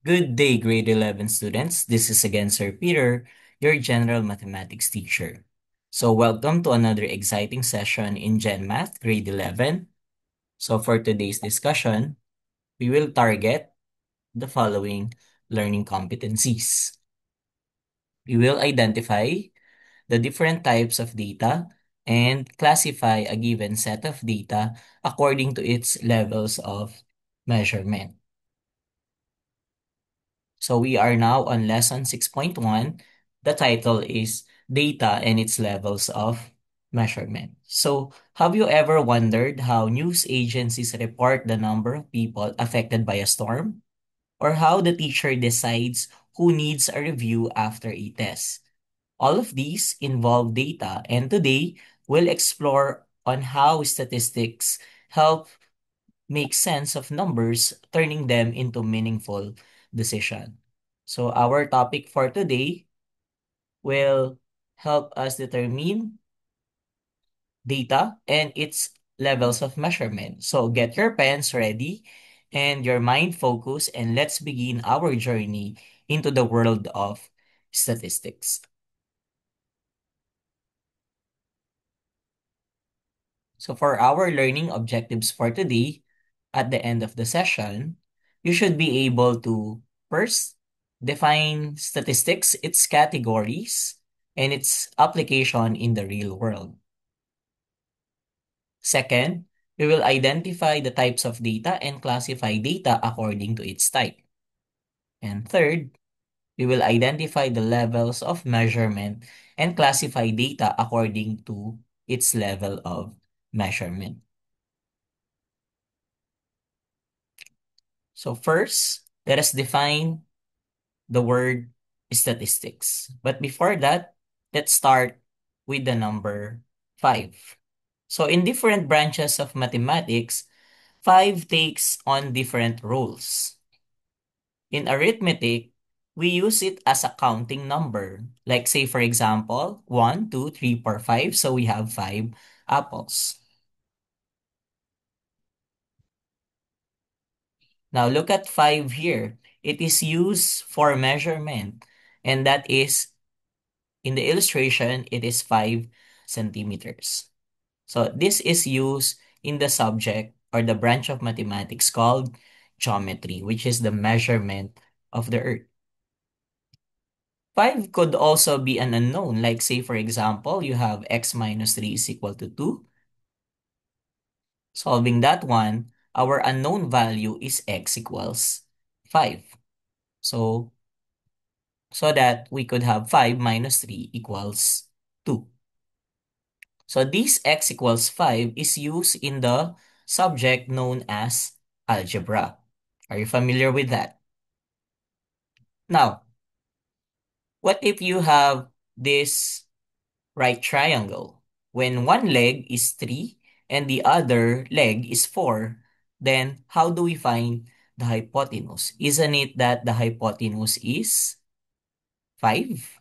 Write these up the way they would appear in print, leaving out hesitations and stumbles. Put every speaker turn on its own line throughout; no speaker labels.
Good day, grade 11 students. This is again Sir Peter, your general mathematics teacher. So, welcome to another exciting session in Gen Math, grade 11. So, for today's discussion, we will target the following learning competencies. We will identify the different types of data and classify a given set of data according to its levels of measurement. So we are now on lesson 6.1. The title is Data and its Levels of Measurement. So have you ever wondered how news agencies report the number of people affected by a storm? Or how the teacher decides who needs a review after a test? All of these involve data, and today we'll explore on how statistics help make sense of numbers, turning them into meaningful decision. So our topic for today will help us determine data and its levels of measurement. So get your pens ready and your mind focused, and let's begin our journey into the world of statistics. So for our learning objectives for today, at the end of the session, you should be able to first define statistics, its categories, and its application in the real world. Second, we will identify the types of data and classify data according to its type. And third, we will identify the levels of measurement and classify data according to its level of measurement. So first, let us define the word statistics. But before that, let's start with the number 5. So in different branches of mathematics, 5 takes on different roles. In arithmetic, we use it as a counting number. Like say for example, 1, 2, 3, 4, 5. So we have 5 apples. Now look at 5 here. It is used for measurement, and that is, in the illustration, it is 5 centimeters. So this is used in the subject or the branch of mathematics called geometry, which is the measurement of the earth. 5 could also be an unknown. Like say, for example, you have x minus 3 is equal to 2. Solving that one, our unknown value is x equals 5. So that we could have 5 minus 3 equals 2. So this x equals 5 is used in the subject known as algebra. Are you familiar with that? Now, what if you have this right triangle? When one leg is 3 and the other leg is 4, then how do we find the hypotenuse? Isn't it that the hypotenuse is 5?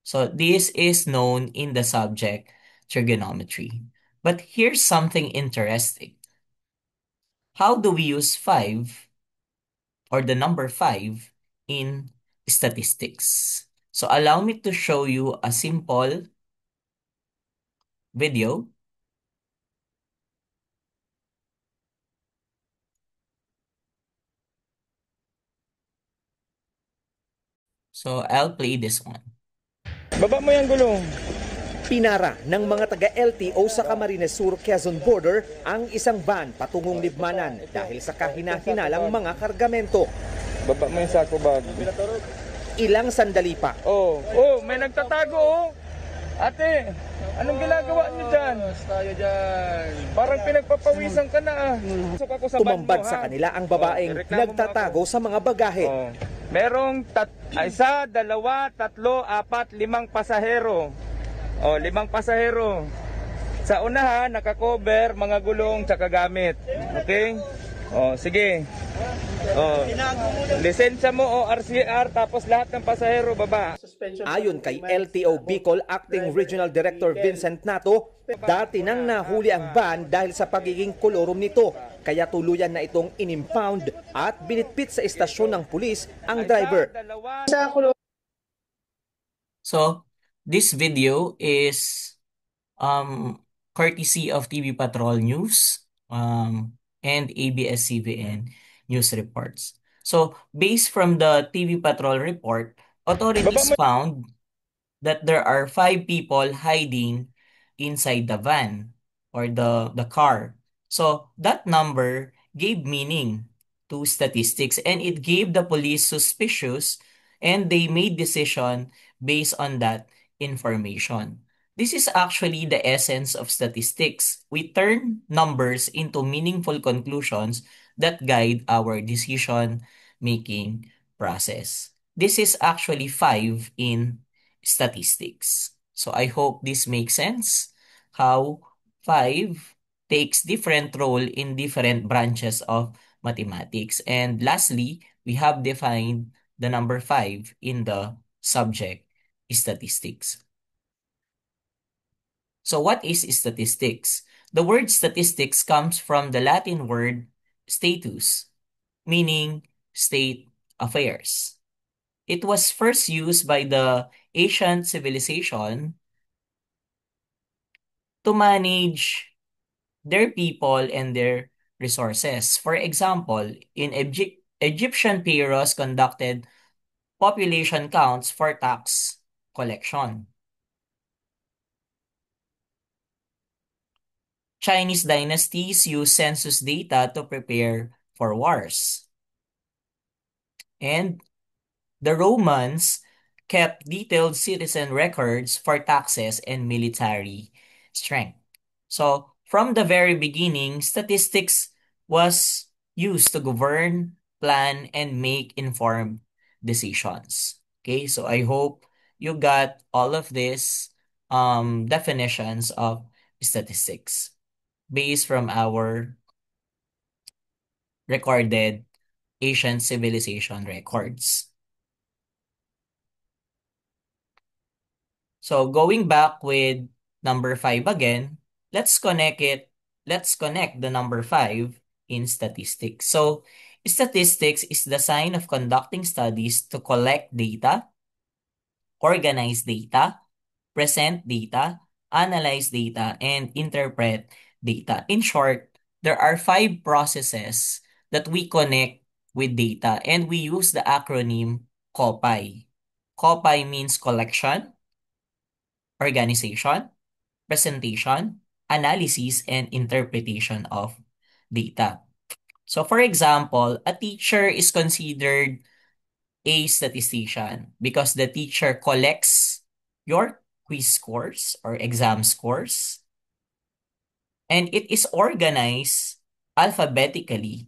So this is known in the subject trigonometry. But here's something interesting. How do we use 5 or the number 5 in statistics? So allow me to show you a simple video. So I'll play this one.
Baba mo yung gulong.
Pinara ng mga taga-LTO sa Camarines Sur, Quezon Border ang isang van patungong Libmanan dahil sa kahina-hinalang mga kargamento.
Baba mo yung sako bag.
Ilang sandali pa.
May nagtatago oh. Ate, anong ginagawa niyo dyan? Tayo dyan. Parang pinagpapawisan ka na ah. Ako sa
Tumambad
van mo,
sa kanila ang babaeng nagtatago sa mga bagahe.
Merong isa, dalawa, tatlo, apat, 5 pasahero. 5 pasahero. Sa unahan, nakakover, mga gulong, tsaka gamit. Okay? Sige. Lisensya mo o RCR, tapos lahat ng pasahero, baba.
Ayon kay LTO Bicol Acting Regional Director Vincent Nato, dati nang nahuli ang van dahil sa pagiging kolorum nito. kaya tuluyan na itong inimpound at binitbit sa istasyon ng pulis ang driver.
So, this video is um, courtesy of TV Patrol News and ABS-CBN news reports. So, based from the TV Patrol report,
Baba
authorities
mo.
found that there are 5 people hiding inside the van or the car. So that number gave meaning to statistics and it gave the police suspicious and they made decision based on that information. This is actually the essence of statistics. We turn numbers into meaningful conclusions that guide our decision making process. This is actually 5 in statistics. So I hope this makes sense how 5 takes different role in different branches of mathematics. And lastly, we have defined the number 5 in the subject statistics. So what is statistics? The word statistics comes from the Latin word status, meaning state affairs. It was first used by the ancient civilization to manage their people and their resources. For example, in Egyptian pharaohs conducted population counts for tax collection. Chinese dynasties use census data to prepare for wars. And the Romans kept detailed citizen records for taxes and military strength. So, from the very beginning, statistics was used to govern, plan, and make informed decisions. Okay, so I hope you got all of these definitions of statistics based from our recorded ancient civilization records. So going back with number 5 again, let's connect it. Let's connect the number 5 in statistics. So statistics is the science of conducting studies to collect data, organize data, present data, analyze data, and interpret data. In short, there are 5 processes that we connect with data and we use the acronym COPI. COPI means collection, organization, presentation, analysis, and interpretation of data. So for example, a teacher is considered a statistician because the teacher collects your quiz scores or exam scores and it is organized alphabetically,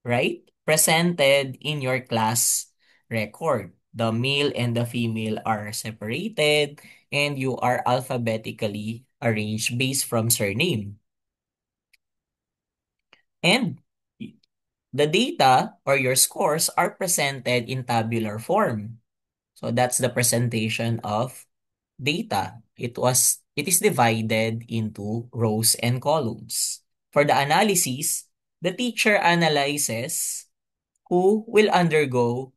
right? Presented in your class record. The male and the female are separated and you are alphabetically arranged based from surname. And the data or your scores are presented in tabular form. So that's the presentation of data. It is divided into rows and columns. For the analysis, the teacher analyzes who will undergo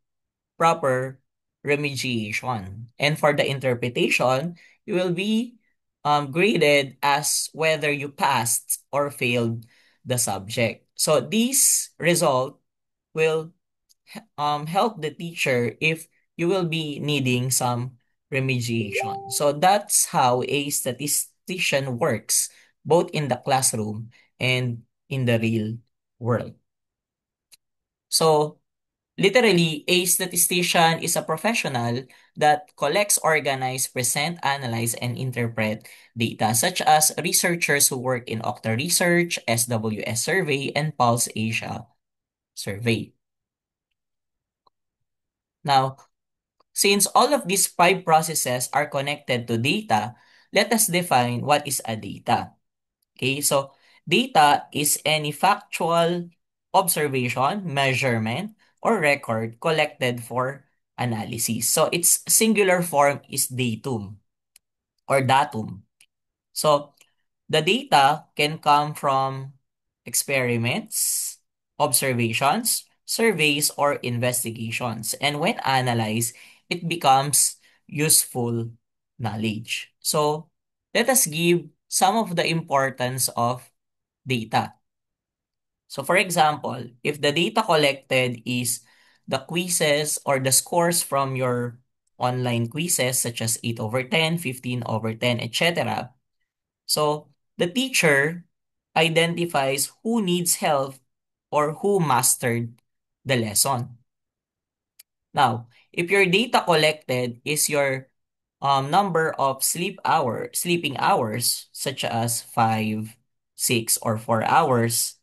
proper remediation. And for the interpretation, you will be graded as whether you passed or failed the subject. So this result will help the teacher if you will be needing some remediation. So that's how a statistician works, both in the classroom and in the real world. So literally, a statistician is a professional that collects, organize, present, analyze, and interpret data, such as researchers who work in Okta Research, SWS Survey, and Pulse Asia Survey. Now, since all of these 5 processes are connected to data, let us define what is a data. Okay, so data is any factual observation, measurement, or record collected for analysis. So its singular form is datum or datum. So the data can come from experiments, observations, surveys, or investigations. And when analyzed, it becomes useful knowledge. So let us give some of the importance of data. So for example, if the data collected is the quizzes or the scores from your online quizzes such as 8 over 10, 15 over 10, etc. So the teacher identifies who needs help or who mastered the lesson. Now, if your data collected is your number of sleeping hours, such as 5, 6, or 4 hours,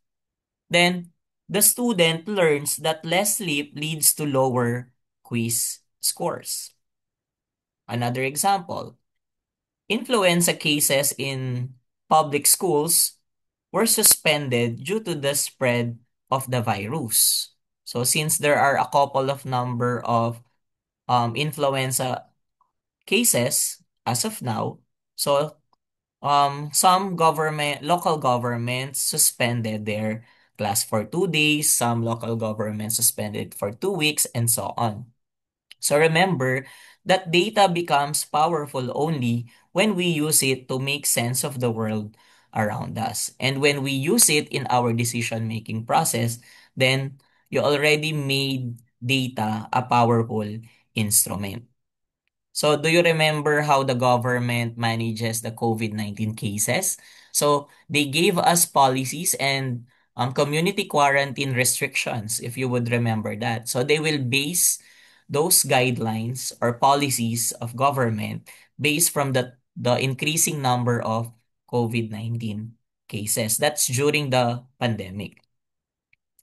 then the student learns that less sleep leads to lower quiz scores. Another example, influenza cases in public schools were suspended due to the spread of the virus. So since there are a couple of number of influenza cases as of now, so some local governments suspended their class for 2 days, some local governments suspended for 2 weeks, and so on. So remember that data becomes powerful only when we use it to make sense of the world around us. And when we use it in our decision-making process, then you already made data a powerful instrument. So do you remember how the government manages the COVID-19 cases? So they gave us policies and community quarantine restrictions, if you would remember that. So they will base those guidelines or policies of government based from the increasing number of COVID-19 cases. That's during the pandemic.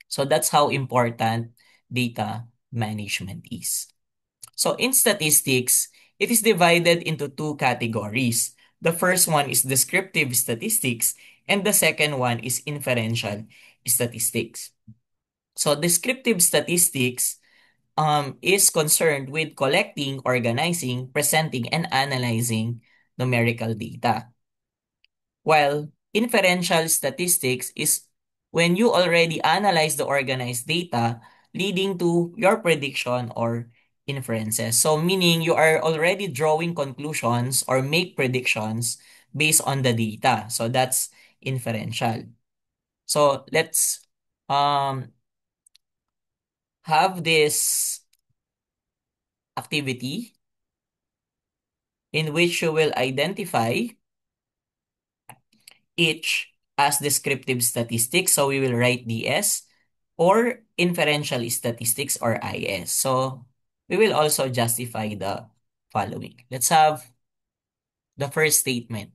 So that's how important data management is. So in statistics, it is divided into two categories. The first one is descriptive statistics, and the second one is inferential statistics. So descriptive statistics is concerned with collecting, organizing, presenting, and analyzing numerical data. While inferential statistics is when you already analyze the organized data leading to your prediction or inferences. So meaning you are already drawing conclusions or make predictions based on the data. So that's inferential. So let's um have this activity in which you will identify each as descriptive statistics. So we will write DS or inferential statistics or IS. So we will also justify the following. Let's have the first statement.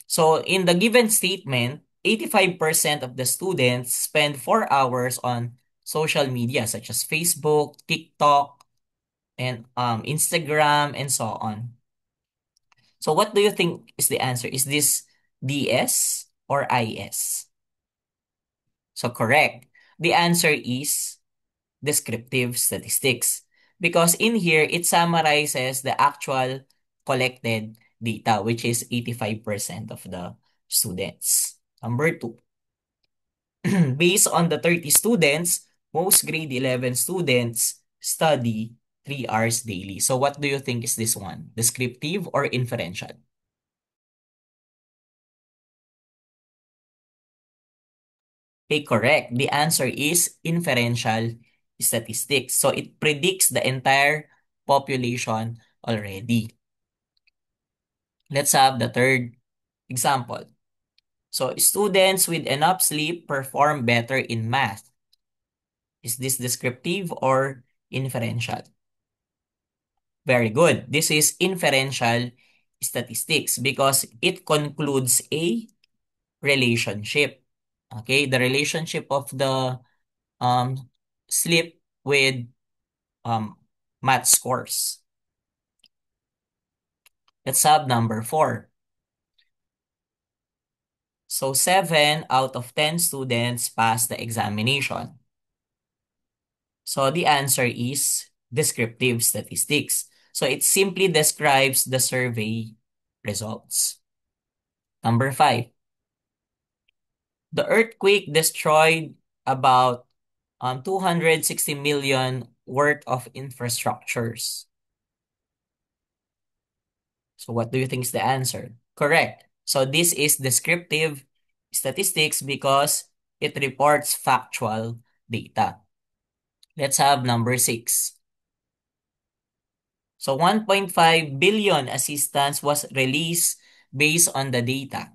So in the given statement, 85% of the students spend 4 hours on social media such as Facebook, TikTok, and Instagram, and so on. So what do you think is the answer? Is this DS or IS? So correct. The answer is descriptive statistics because in here it summarizes the actual collected data, which is 85% of the students. Number two, based on the 30 students, most grade 11 students study 3 hours daily. So what do you think is this one? Descriptive or inferential? Okay, correct. The answer is inferential statistics. So it predicts the entire population already. Let's have the third example. So students with enough sleep perform better in math. Is this descriptive or inferential? Very good. This is inferential statistics because it concludes a relationship. Okay, the relationship of the um sleep with um math scores. Let's have number 4. So 7 out of 10 students pass the examination. So the answer is descriptive statistics. So it simply describes the survey results. Number 5. The earthquake destroyed about 260 million worth of infrastructures. So what do you think is the answer? Correct. So this is descriptive statistics because it reports factual data. Let's have number 6. So 1.5 billion assistance was released based on the data.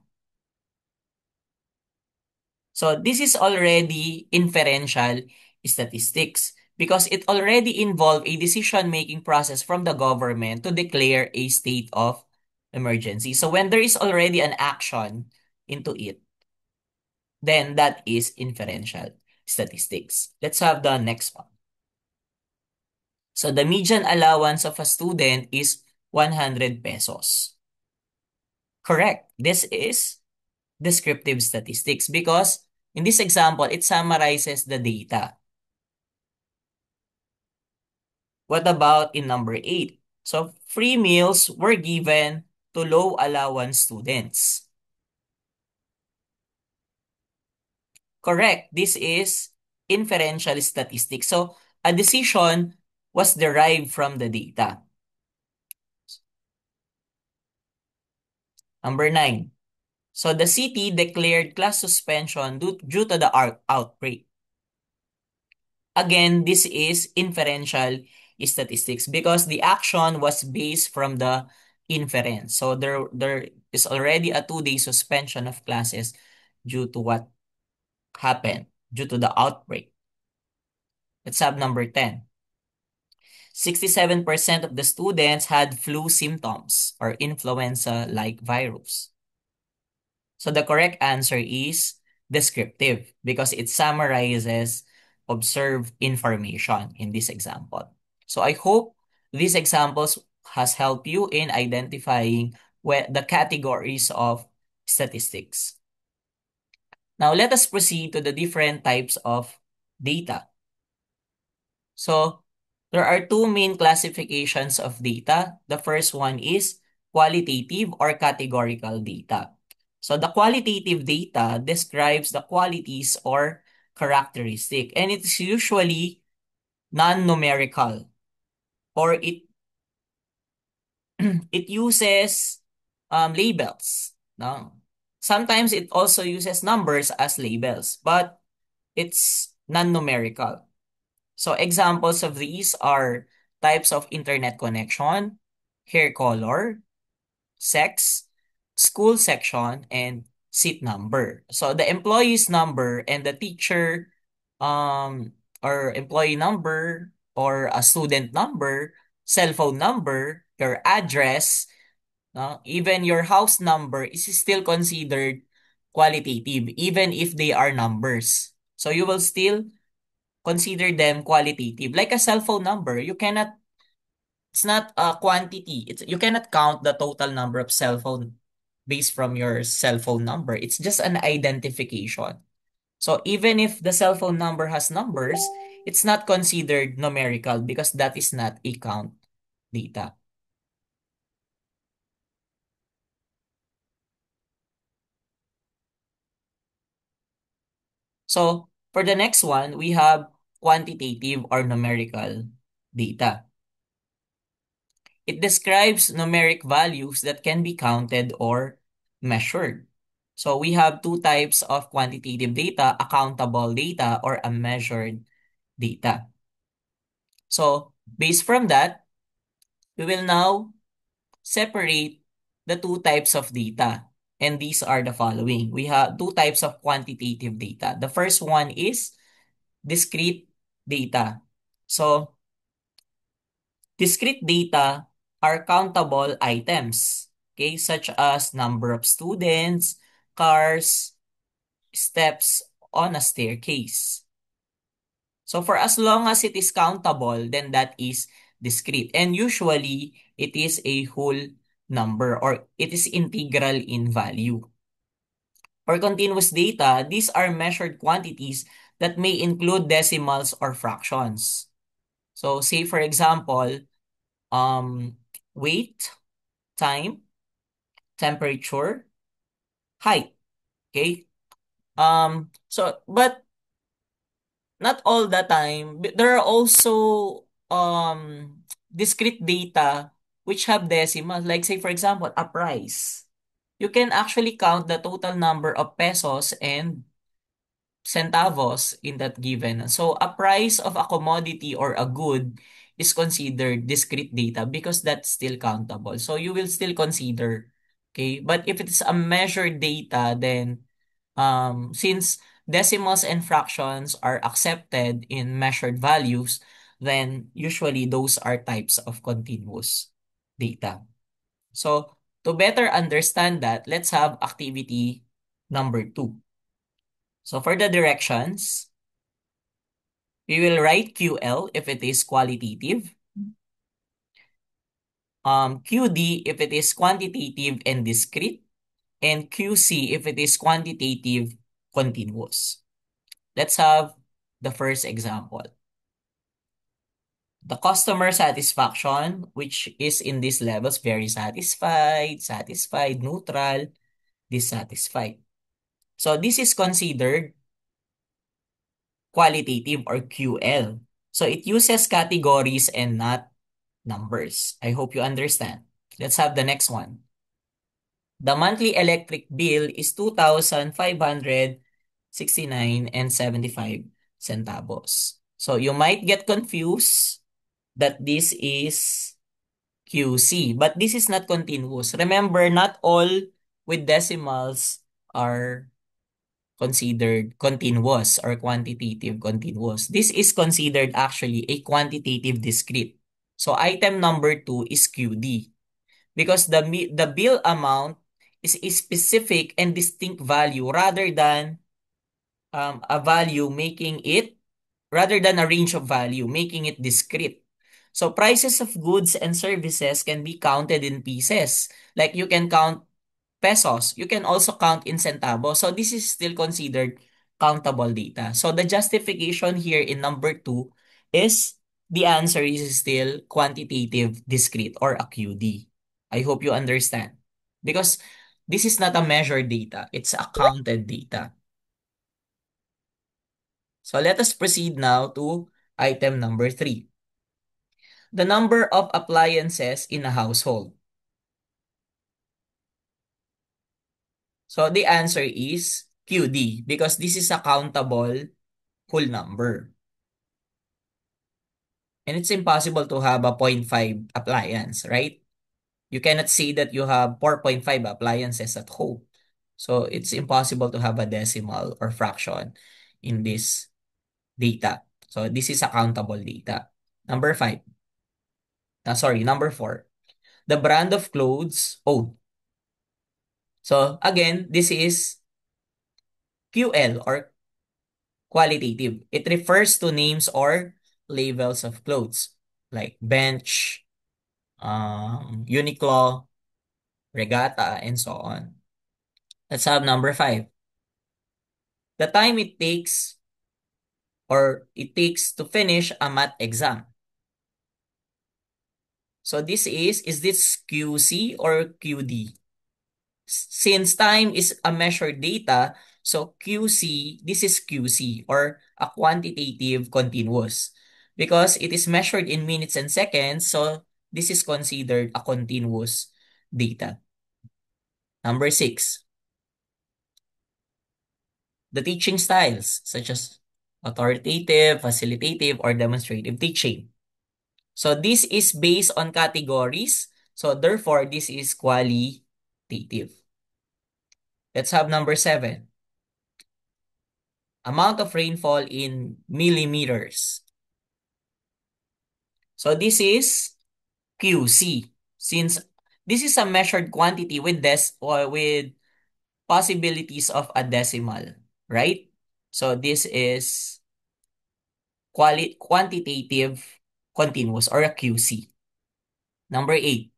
So this is already inferential statistics because it already involved a decision-making process from the government to declare a state of emergency. So when there is already an action into it, then that is inferential statistics. Let's have the next one. So the median allowance of a student is 100 pesos. Correct. This is descriptive statistics because in this example, it summarizes the data. What about in number 8? So free meals were given to low allowance students. Correct. This is inferential statistics. So a decision was derived from the data. Number 9. So the city declared class suspension due to the outbreak. Again, this is inferential statistics because the action was based from the inference. So there is already a 2-day suspension of classes due to what happened, due to the outbreak. Let's have number 10. 67% of the students had flu symptoms or influenza-like virus. So the correct answer is descriptive because it summarizes observed information in this example. So I hope these examples has helped you in identifying the categories of statistics. Now let us proceed to the different types of data. So there are two main classifications of data. The first one is qualitative or categorical data. So the qualitative data describes the qualities or characteristic, and it's usually non-numerical or it it uses labels. No? Sometimes it also uses numbers as labels, but it's non-numerical. So examples of these are types of internet connection, hair color, sex, school section, and seat number. So the employee's number and the teacher or employee number or a student number, cell phone number, your address, even your house number is still considered qualitative even if they are numbers. So you will still consider them qualitative. Like a cell phone number, it's not a quantity. You cannot count the total number of cell phone based from your cell phone number. It's just an identification. So even if the cell phone number has numbers, it's not considered numerical because that is not a count data. So for the next one, we have quantitative or numerical data. It describes numeric values that can be counted or measured. So we have two types of quantitative data, accountable data or a measured data. So based from that, we will now separate the two types of data. And these are the following. We have two types of quantitative data. The first one is discrete data. So discrete data are countable items, okay, such as number of students, cars, steps on a staircase. So for as long as it is countable, then that is discrete. And usually, it is a whole number or it is integral in value. For continuous data, these are measured quantities that may include decimals or fractions. So say for example, um, weight, time, temperature, height. Okay? But not all the time. There are also discrete data which have decimals. Like say for example, a price. You can actually count the total number of pesos and centavos in that given. So a price of a commodity or a good is considered discrete data because that's still countable. So you will still consider, okay? But if it's a measured data, then since decimals and fractions are accepted in measured values, then usually those are types of continuous data. So to better understand that, let's have activity number 2. So for the directions, we will write QL if it is qualitative, QD if it is quantitative and discrete, and QC if it is quantitative continuous. Let's have the first example. The customer satisfaction, which is in these levels, very satisfied, satisfied, neutral, dissatisfied. So this is considered qualitative or QL. So it uses categories and not numbers. I hope you understand. Let's have the next one. The monthly electric bill is 2,569 and 75 centavos. So you might get confused that this is QC, but this is not continuous. Remember, not all with decimals are considered continuous or quantitative continuous. This is considered actually a quantitative discrete. So item number 2 is QD because the bill amount is a specific and distinct value rather than a range of value, making it discrete. So prices of goods and services can be counted in pieces. Like you can count pesos. You can also count in centavos. So this is still considered countable data. So the justification here in number 2 is the answer is still quantitative discrete or a QD. I hope you understand. Because this is not a measured data. It's a counted data. So let us proceed now to item number 3. The number of appliances in a household. So the answer is QD because this is a countable whole number. And it's impossible to have a zero point 0.5 appliance, right? You cannot say that you have 4.5 appliances at home. So it's impossible to have a decimal or fraction in this data. So this is a countable data. Number 5. Number 4. The brand of clothes owned. So again, this is QL or qualitative. It refers to names or labels of clothes like Bench, Uniqlo, Regatta, and so on. Let's have number 5. The time it takes to finish a math exam. So is this QC or QD? Since time is a measured data, so this is QC or a quantitative continuous. Because it is measured in minutes and seconds, so this is considered a continuous data. Number 6, the teaching styles, such as authoritative, facilitative, or demonstrative teaching. So this is based on categories. So therefore, this is qualitative. Let's have number 7. Amount of rainfall in millimeters. So this is QC. Since this is a measured quantity with with possibilities of a decimal, right? So this is quantitative continuous or a QC. Number 8.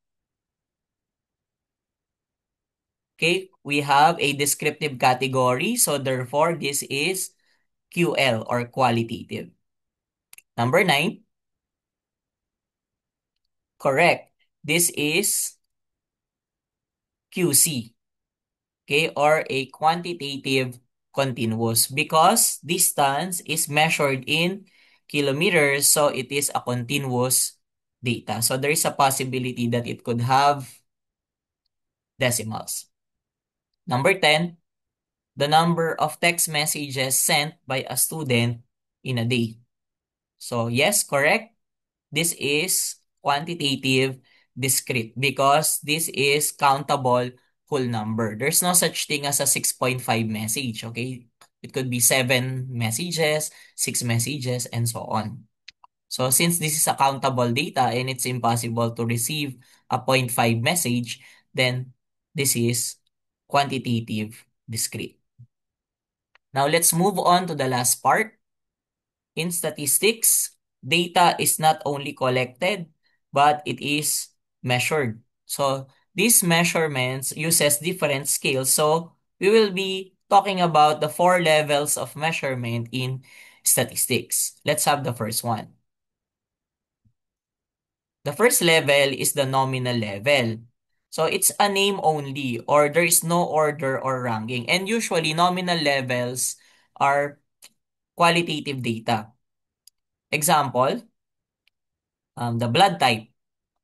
Okay, we have a descriptive category. So therefore, this is QL or qualitative. Number 9. Correct. This is QC. Okay, or a quantitative continuous because distance is measured in kilometers, so it is a continuous data. So there is a possibility that it could have decimals. Number 10, the number of text messages sent by a student in a day. So yes, correct. This is quantitative discrete because this is countable whole number. There's no such thing as a 6.5 message, okay? It could be 7 messages, 6 messages, and so on. So since this is a countable data and it's impossible to receive a zero point 0.5 message, then this is quantitative discrete. Now let's move on to the last part. In statistics, data is not only collected, but it is measured. So these measurements uses different scales. So we will be talking about the 4 levels of measurement in statistics. Let's have the first one. The first level is the nominal level. So it's a name only or there is no order or ranking. And usually nominal levels are qualitative data. Example, the blood type,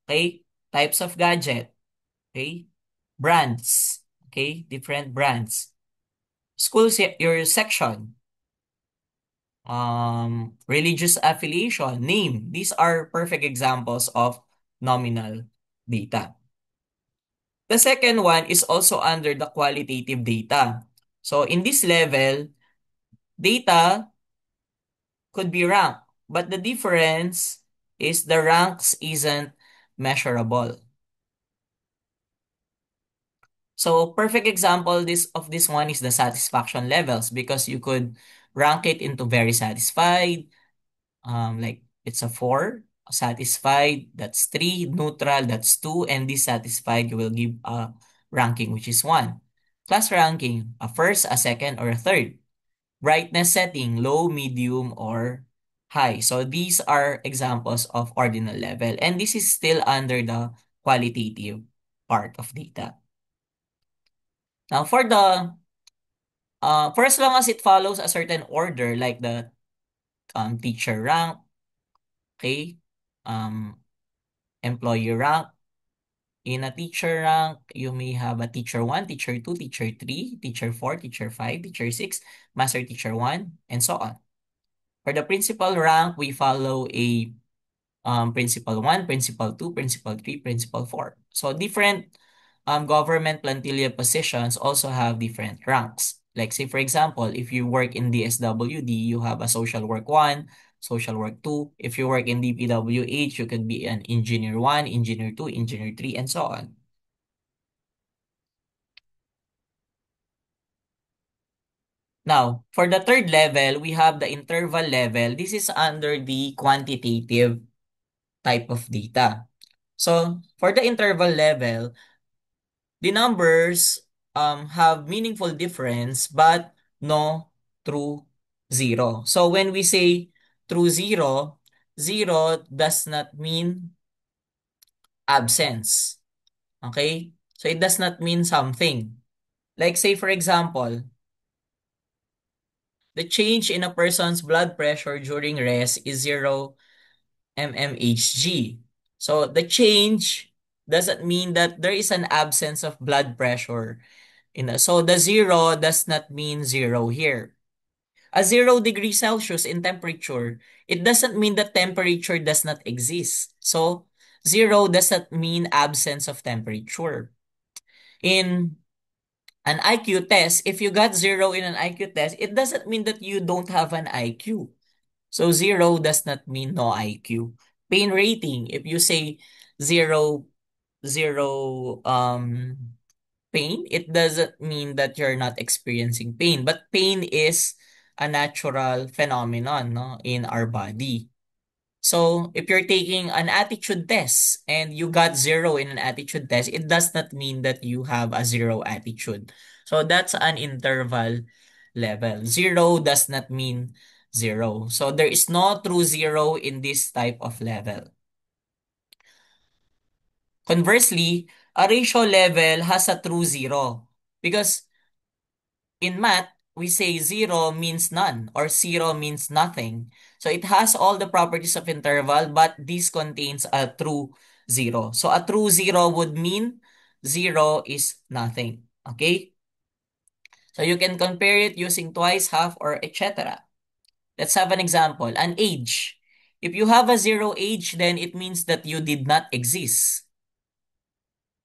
okay? Types of gadget, okay? Brands, okay? Different brands. Your section, religious affiliation, name. These are perfect examples of nominal data. The second one is also under the qualitative data. So in this level, data could be ranked, but the difference is the ranks isn't measurable. So perfect example this one is the satisfaction levels because you could rank it into very satisfied, like it's a 4, satisfied, that's 3, neutral, that's 2, and dissatisfied, you will give a ranking which is 1. Class ranking, a first, a second, or a third. Brightness setting, low, medium, or high. So these are examples of ordinal level, and this is still under the qualitative part of data. Now, for as long as it follows a certain order, like the teacher rank, okay, um, employee rank, in a teacher rank, you may have a teacher 1, teacher 2, teacher 3, teacher 4, teacher 5, teacher 6, master teacher 1, and so on. For the principal rank, we follow a principal 1, principal 2, principal 3, principal 4. So different government plantilla positions also have different ranks. Like say for example, if you work in DSWD, you have a social work 1, social work 2. If you work in DPWH, you could be an engineer 1, engineer 2, engineer 3, and so on. Now, for the third level, we have the interval level. This is under the quantitative type of data. So, for the interval level, the numbers have meaningful difference but no true zero. So when we say true zero, zero does not mean absence. Okay? So it does not mean something. Like say for example, the change in a person's blood pressure during rest is 0 mmHg. So the change doesn't mean that there is an absence of blood pressure. So the zero does not mean zero here. A 0 degree Celsius in temperature, it doesn't mean that temperature does not exist. So zero doesn't mean absence of temperature. In an IQ test, if you got zero in an IQ test, it doesn't mean that you don't have an IQ. So zero does not mean no IQ. Pain rating, if you say zero, zero pain, it doesn't mean that you're not experiencing pain. But pain is a natural phenomenon, no, in our body. So if you're taking an attitude test and you got zero in an attitude test, it does not mean that you have a zero attitude. So that's an interval level. Zero does not mean zero. So there is no true zero in this type of level. Conversely, a ratio level has a true zero because in math, we say zero means none or zero means nothing. So it has all the properties of interval, but this contains a true zero. So a true zero would mean zero is nothing. Okay? So you can compare it using twice, half, or etc. Let's have an example. An age. If you have a zero age, then it means that you did not exist.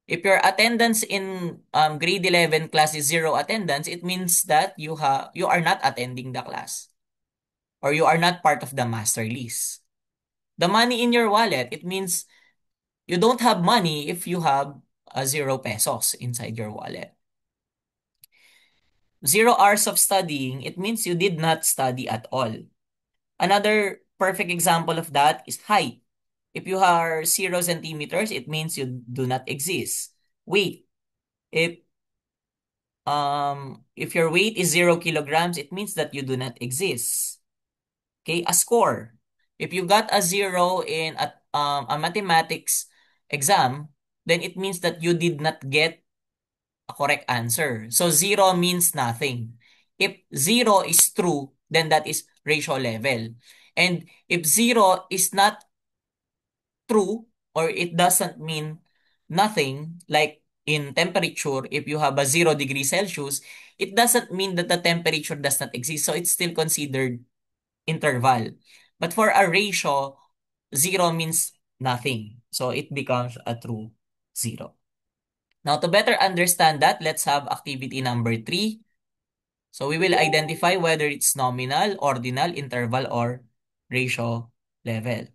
If your attendance in grade 11 class is zero attendance, it means that you are not attending the class or you are not part of the master list. The money in your wallet, it means you don't have money if you have a 0 pesos inside your wallet. 0 hours of studying, it means you did not study at all. Another perfect example of that is height. If you are 0 centimeters, it means you do not exist. Weight. If if your weight is 0 kilograms, it means that you do not exist. Okay, a score. If you got a zero in a mathematics exam, then it means that you did not get a correct answer. So zero means nothing. If zero is true, then that is ratio level. And if zero is not true or it doesn't mean nothing, like in temperature, if you have a 0 degree Celsius, it doesn't mean that the temperature does not exist. So it's still considered interval. But for a ratio, zero means nothing. So it becomes a true zero. Now, to better understand that, let's have activity number 3. So we will identify whether it's nominal, ordinal, interval, or ratio level.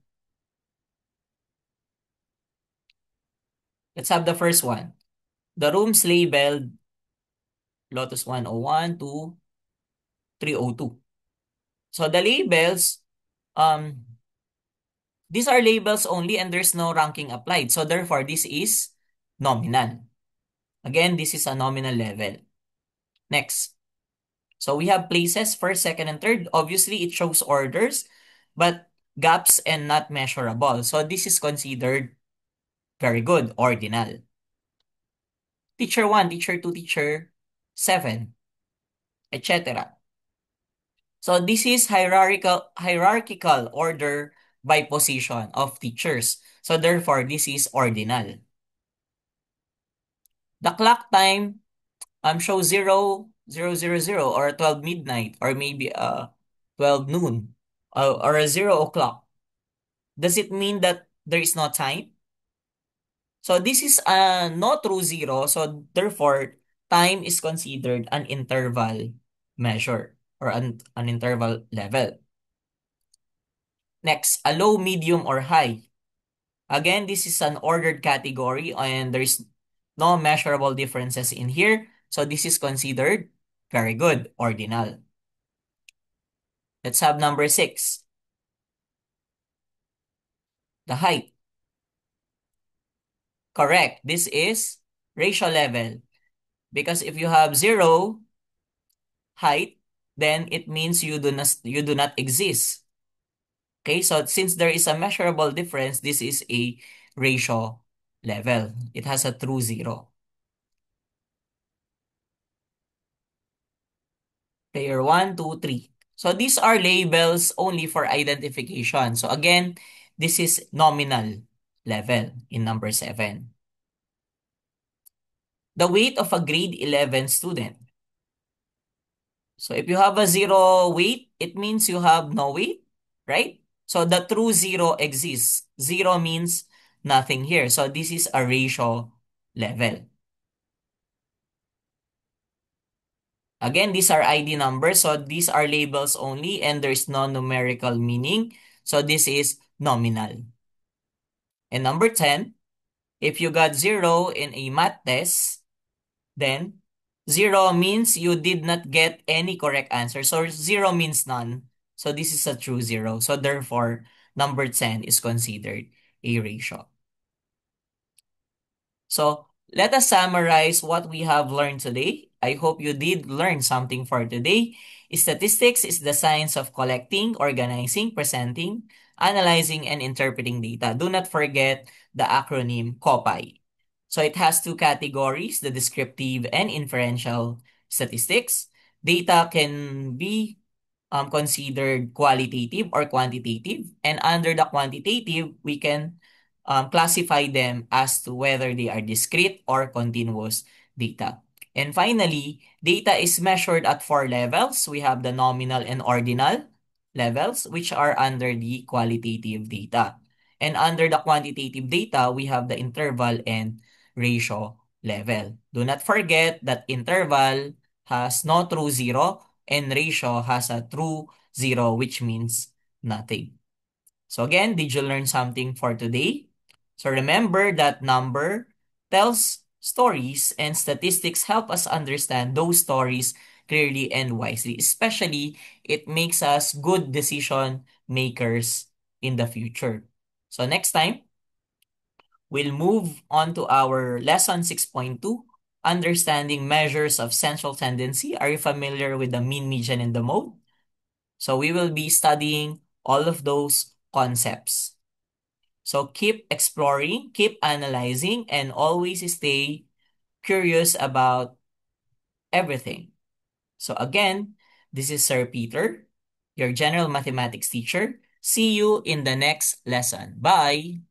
Let's have the first one. The rooms labeled Lotus 101 to 302. So the labels, these are labels only and there's no ranking applied. So therefore, this is nominal. Again, this is a nominal level. Next. So we have places, first, second, and third. Obviously, it shows orders, but gaps and not measurable. So this is considered very good, ordinal. Teacher 1, teacher 2, teacher 7, etc. So this is hierarchical order by position of teachers. So therefore, this is ordinal. The clock time shows 0, 0, 0, 0 or 12 midnight or maybe 12 noon or a 0 o'clock. Does it mean that there is no time? So this is no true zero. So therefore, time is considered an interval measure or an interval level. Next, a low, medium, or high. Again, this is an ordered category and there's no measurable differences in here. So this is considered very good, ordinal. Let's have number 6. The height. Correct. This is ratio level. Because if you have 0 height, then it means you do not exist. Okay, so since there is a measurable difference, this is a ratio level. It has a true zero. Player 1, 2, 3. So these are labels only for identification. So again, this is nominal level in number 7. The weight of a grade 11 student. So if you have a 0 weight, it means you have no weight, right? So the true zero exists. 0 means nothing here. So this is a ratio level. Again, these are ID numbers. So these are labels only and there's no numerical meaning. So this is nominal. And number 10, if you got 0 in a math test, then 0 means you did not get any correct answer. So 0 means none. So this is a true zero. So therefore, number 10 is considered a ratio. So let us summarize what we have learned today. I hope you did learn something for today. Statistics is the science of collecting, organizing, presenting, analyzing, and interpreting data. Do not forget the acronym COPI. So it has two categories, the descriptive and inferential statistics. Data can be considered qualitative or quantitative. And under the quantitative, we can classify them as to whether they are discrete or continuous data. And finally, data is measured at four levels. We have the nominal and ordinal levels, which are under the qualitative data. And under the quantitative data, we have the interval and ratio level. Do not forget that interval has no true zero and ratio has a true zero, which means nothing. So again, did you learn something for today? So remember that number tells stories and statistics help us understand those stories clearly and wisely. Especially, it makes us good decision makers in the future. So next time, we'll move on to our lesson 6.2, understanding measures of central tendency. Are you familiar with the mean, median, and the mode? So we will be studying all of those concepts. So keep exploring, keep analyzing, and always stay curious about everything. So again, this is Sir Peter, your general mathematics teacher. See you in the next lesson. Bye!